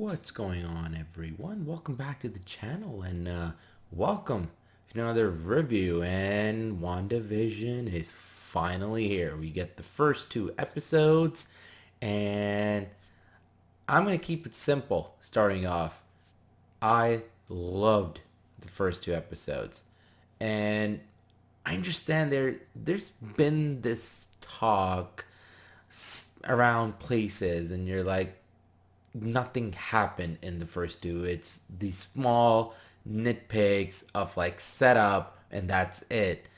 What's going on, everyone? Welcome back to the channel, and welcome to another review. And WandaVision is finally here. We get the first two episodes, and I'm gonna keep it simple. Starting off, I loved the first two episodes, and I understand there's been this talk around places, and you're like, nothing happened in the first two. It's these small nitpicks of like setup, and that's it.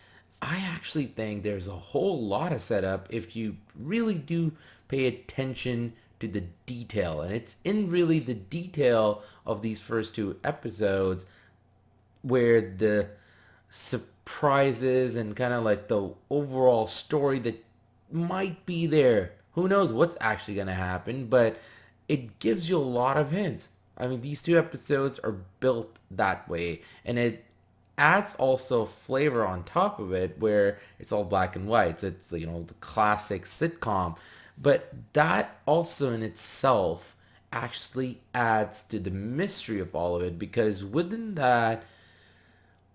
I actually think there's a whole lot of setup if you really do pay attention to the detail. And it's in really the detail of these first two episodes where the surprises and kind of like the overall story that might be there. Who knows what's actually going to happen, but it gives you a lot of hints. I mean, these two episodes are built that way, and it adds also flavor on top of it where it's all black and white. So it's, the classic sitcom. But that also in itself actually adds to the mystery of all of it, because within that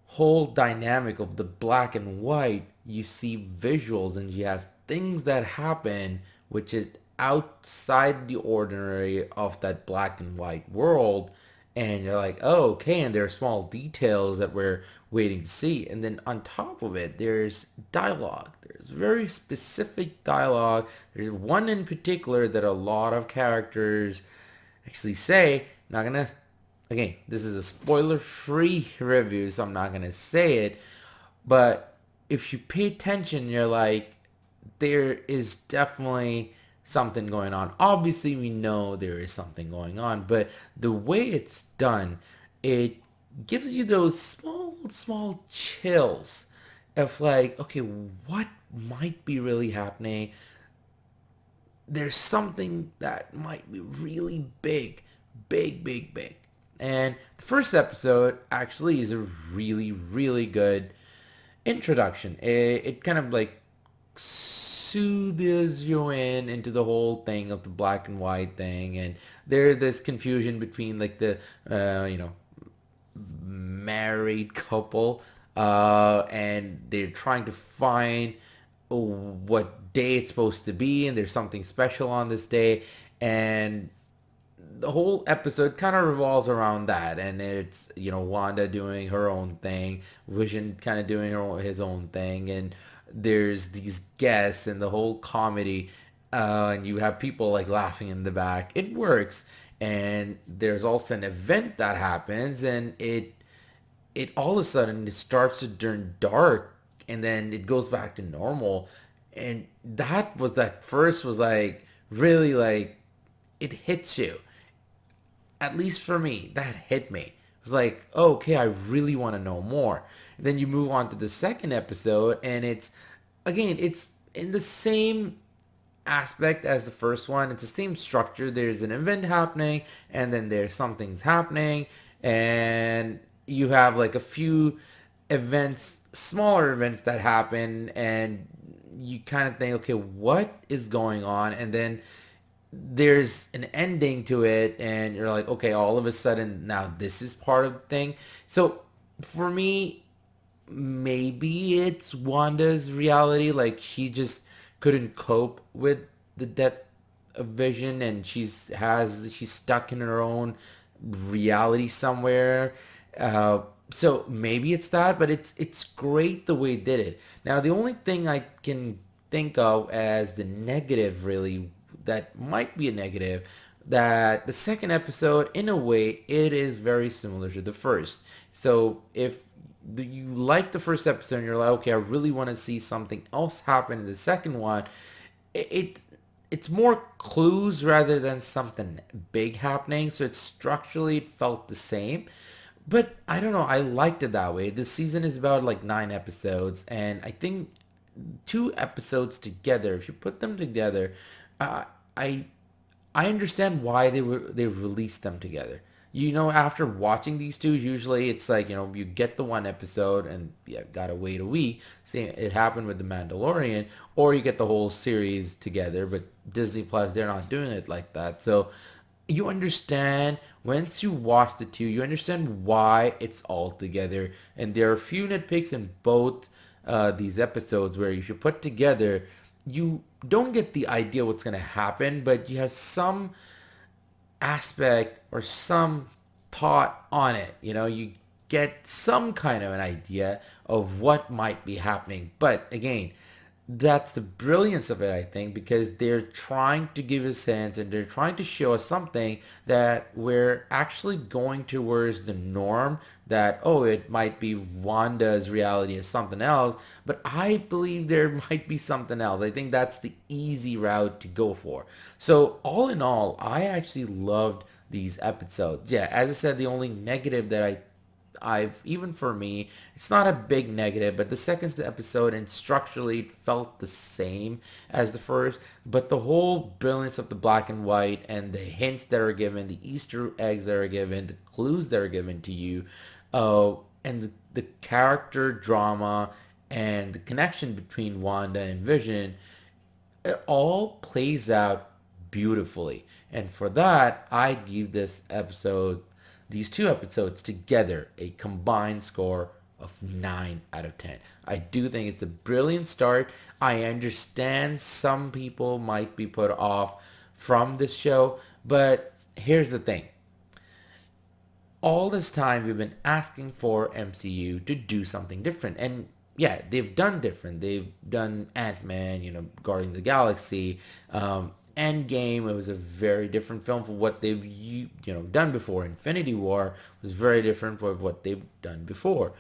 whole dynamic of the black and white, you see visuals and you have things that happen which is outside the ordinary of that black and white world. And you're like, oh, okay, and there are small details that we're waiting to see. And then on top of it, there's dialogue. There's very specific dialogue. There's one in particular that a lot of characters actually say. Not gonna, again, this is a spoiler-free review, so I'm not gonna say it. But if you pay attention, you're like, there is definitely something going on. Obviously, we know there is something going on, but the way it's done, it gives you those small chills of like, okay, what might be really happening? There's something that might be really big. And the first episode actually is a really good introduction. It kind of like soothes you into the whole thing of the black and white thing, and there's this confusion between like the married couple, and they're trying to find what day it's supposed to be, and there's something special on this day, and the whole episode kind of revolves around that. And it's, Wanda doing her own thing, Vision kind of doing his own thing, and there's these guests and the whole comedy, and you have people like laughing in the back. It works. And there's also an event that happens, and it all of a sudden it starts to turn dark, and then it goes back to normal. And that first was like really like, it hits you. At least for me, that hit me. It was like, oh, okay, I really want to know more. And then you move on to the second episode, and it's in the same aspect as the first one. It's the same structure. There's an event happening, and then there's something's happening, and you have like a few events, smaller events that happen, and you kind of think, okay, what is going on? And then there's an ending to it, and you're like, okay, all of a sudden now this is part of the thing. So for me, maybe it's Wanda's reality. Like, she just couldn't cope with the death of Vision, and she's stuck in her own reality somewhere. So maybe it's that, but it's great the way it did it. Now, the only thing I can think of as the negative, really, that might be a negative, that the second episode, in a way, it is very similar to the first. So if you like the first episode and you're like, okay, I really want to see something else happen in the second one, it's more clues rather than something big happening. So it's structurally, it felt the same. But I don't know, I liked it that way. The season is about like 9 episodes, and I think two episodes together, if you put them together, uh, I I understand why they released them together. After watching these two, usually it's like, you get the one episode and yeah, gotta wait a week. See, it happened with The Mandalorian, or you get the whole series together. But Disney Plus, they're not doing it like that. So you understand once you watch the two, you understand why it's all together. And there are a few nitpicks in both these episodes where if you put together, you don't get the idea what's going to happen, but you have some aspect or some thought on it. You know, you get some kind of an idea of what might be happening. But again, that's the brilliance of it, I think, because they're trying to give a sense and they're trying to show us something that we're actually going towards the norm, that, oh, it might be Wanda's reality or something else, but I believe there might be something else. I think that's the easy route to go for. So all in all, I actually loved these episodes. Yeah, as I said, the only negative that I've, even for me, it's not a big negative, but the second episode and structurally it felt the same as the first, but the whole brilliance of the black and white and the hints that are given, the Easter eggs that are given, the clues that are given to you, and the character drama and the connection between Wanda and Vision, it all plays out beautifully. And for that, I give these two episodes together, a combined score of 9 out of 10. I do think it's a brilliant start. I understand some people might be put off from this show, but here's the thing. All this time we've been asking for MCU to do something different, and yeah, they've done different. They've done Ant-Man, Guardians of the Galaxy, Endgame. It was a very different film from what they've done before. Infinity War was very different from what they've done before.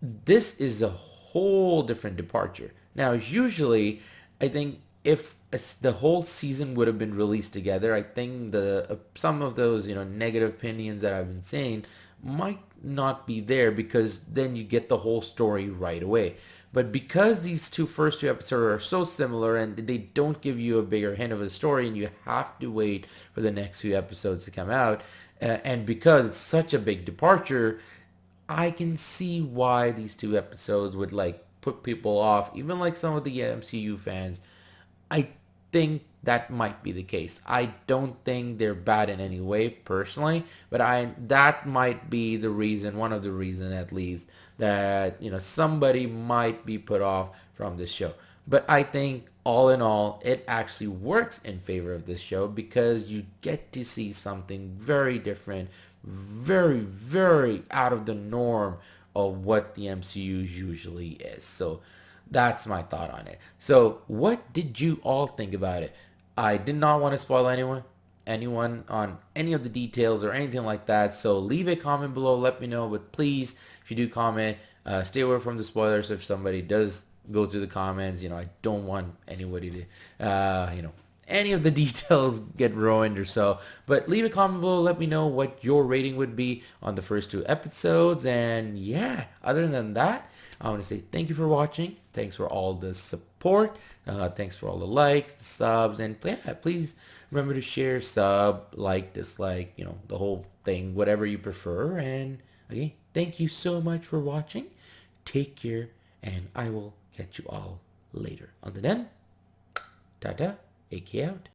This is a whole different departure. Now, usually, I think if the whole season would have been released together, I think the some of those negative opinions that I've been saying might not be there, because then you get the whole story right away. But because these first two episodes are so similar and they don't give you a bigger hint of a story, and you have to wait for the next few episodes to come out, and because it's such a big departure, I can see why these two episodes would put people off, even like some of the MCU fans. I think that might be the case. I don't think they're bad in any way personally, but that might be the reason, one of the reason at least, that somebody might be put off from this show. But I think all in all, it actually works in favor of this show, because you get to see something very different, very, very out of the norm of what the MCU usually is. So that's my thought on it. So what did you all think about it? I did not want to spoil anyone on any of the details or anything like that. So leave a comment below. Let me know. But please, if you do comment, stay away from the spoilers. If somebody does go through the comments, I don't want anybody to, any of the details get ruined or so. But leave a comment below. Let me know what your rating would be on the first two episodes. And yeah, other than that, I want to say thank you for watching. Thanks for all the support. Thanks for all the likes, the subs, and yeah, please remember to share, sub, like, dislike, the whole thing, whatever you prefer. And again, thank you so much for watching. Take care, and I will catch you all later. Until then, tata, AK out.